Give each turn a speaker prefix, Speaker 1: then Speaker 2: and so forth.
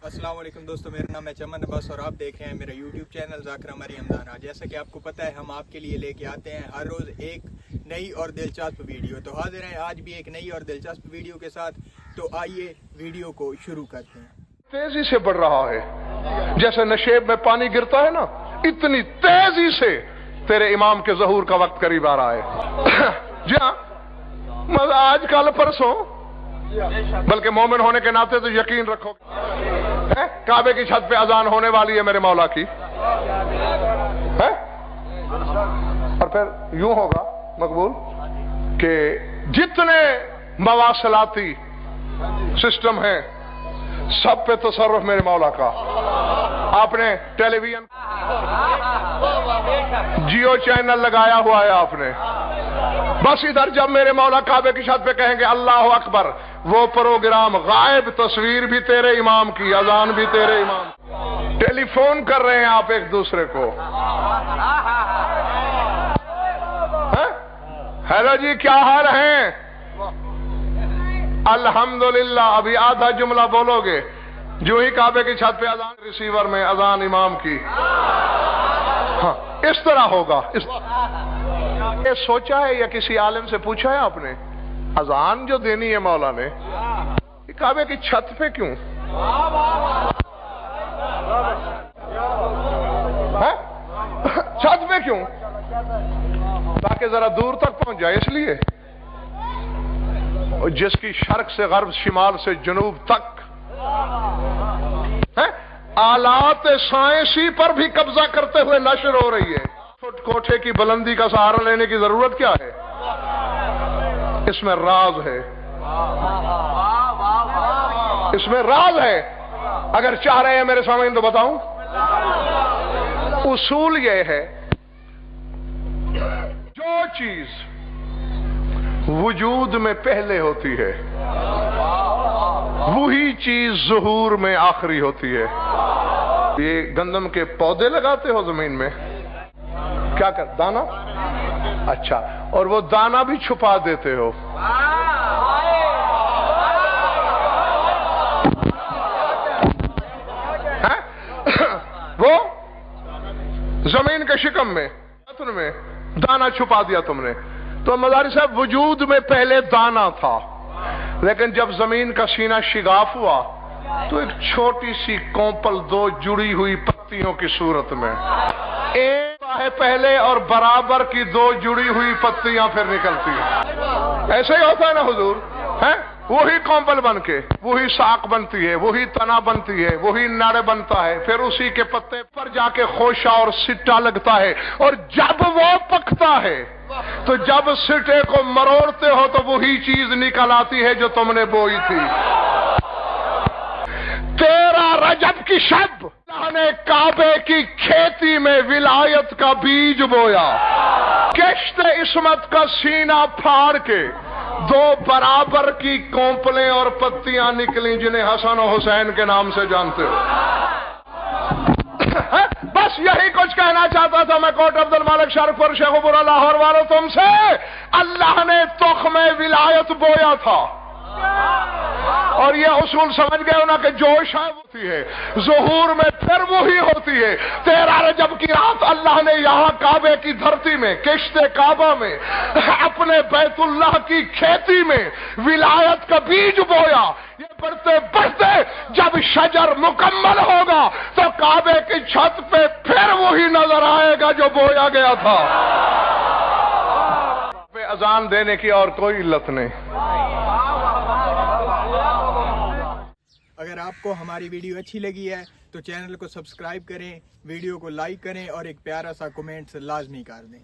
Speaker 1: अस्सलाम वालेकुम दोस्तों, मेरा नाम है चमन अब्बास और आप देख रहे हैं मेरा यूट्यूब चैनल ज़ाकिर मरियम दाना। जैसा कि आपको पता है हम आपके लिए लेके आते हैं हर रोज़ एक नई और दिलचस्प वीडियो। तो हाजिर हैं आज भी एक नई और दिलचस्प वीडियो के साथ। तो आइए वीडियो को शुरू करते हैं।
Speaker 2: तेजी से बढ़ रहा है, जैसे नशेब में पानी गिरता है ना, इतनी तेजी से तेरे इमाम के ज़हूर का वक्त करीब आ रहा है। जी हाँ, मगर आज कल परसों, बल्कि मोमिन होने के नाते तो यकीन रखो, काबे की छत पे अजान होने वाली है मेरे मौला की, है? और फिर यूं होगा मकबूल कि जितने मवासलाती सिस्टम है सब पे तसर्रुफ मेरे मौला का। आपने टेलीविजन जियो चैनल लगाया हुआ है आपने, बस इधर जब मेरे मौला काबे की छत पे कहेंगे अल्लाह अकबर, वो प्रोग्राम गायब, तस्वीर भी तेरे इमाम की, अजान भी तेरे इमाम। टेलीफोन कर रहे हैं आप एक दूसरे को, हेलो जी क्या हाल है, अल्हम्दुलिल्लाह। अभी आधा जुमला बोलोगे, जो ही काबे की छत पे अजान, रिसीवर में अजान इमाम की। हाँ, इस तरह होगा। ये सोचा है या किसी आलिम से पूछा है आपने, अजान जो देनी है मौला ने, काबे की छत पे क्यों है? छत पे क्यों? ताकि जरा दूर तक पहुंच जाए, इसलिए। जिसकी शर्क से गर्ब, शिमाल से जनूब तक है, आलात साइंसी पर भी कब्जा करते हुए नशर हो रही है। कोठे की बुलंदी का सहारा लेने की जरूरत क्या है? इसमें राज है, इसमें राज है। अगर चाह रहे हैं मेरे सामने तो बताऊं, उसूल यह है, जो चीज वजूद में पहले होती है वही चीज ज़ुहूर में आखिरी होती है। ये गंदम के पौधे लगाते हो जमीन में, क्या कर, दाना, अच्छा, और वो दाना भी छुपा देते हो। है? वो जमीन के शिकम में दाना छुपा दिया तुमने। तो मदारी साहब, वजूद में पहले दाना था, लेकिन जब जमीन का सीना शिगाफ हुआ तो एक छोटी सी कोंपल दो जुड़ी हुई पत्तियों की सूरत में, एक है पहले और बराबर की दो जुड़ी हुई पत्तियां फिर निकलती है। ऐसे ही होता है ना हुजूर, है? वही कोंपल बन के वही साख बनती है, वही तना बनती है, वही नाड़े बनता है, फिर उसी के पत्ते पर जाके खोशा और सिट्टा लगता है, और जब वो पकता है तो जब सिटे को मरोड़ते हो तो वही चीज निकल आती है जो तुमने बोई थी। तेरा रजब की शब ने काबे की खेती में विलायत का बीज बोया, किश्त इस्मत का सीना फाड़ के दो बराबर की कोंपलें और पत्तियां निकली, जिन्हें हसन और हुसैन के नाम से जानते हो। बस यही कुछ कहना चाहता था मैं, कोट अब्दुल मालिक शरफपुर शेखुपुरा लाहौर वालों, तुमसे। अल्लाह ने तुख में विलायत बोया था, और ये उसूल समझ गए हो ना कि जो शायद होती है ज़ुहूर में फिर वही होती है। 13 रजब की रात अल्लाह ने यहाँ काबे की धरती में, किश्ते काबा में, अपने बैतुल्लाह की खेती में विलायत का बीज बोया। ये बढ़ते बढ़ते जब शजर मुकम्मल होगा तो काबे की छत पे फिर वही नजर आएगा जो बोया गया था। अजान देने की और कोई इल्लत नहीं।
Speaker 1: अगर आपको हमारी वीडियो अच्छी लगी है तो चैनल को सब्सक्राइब करें, वीडियो को लाइक करें और एक प्यारा सा कमेंट लाजमी कर दें।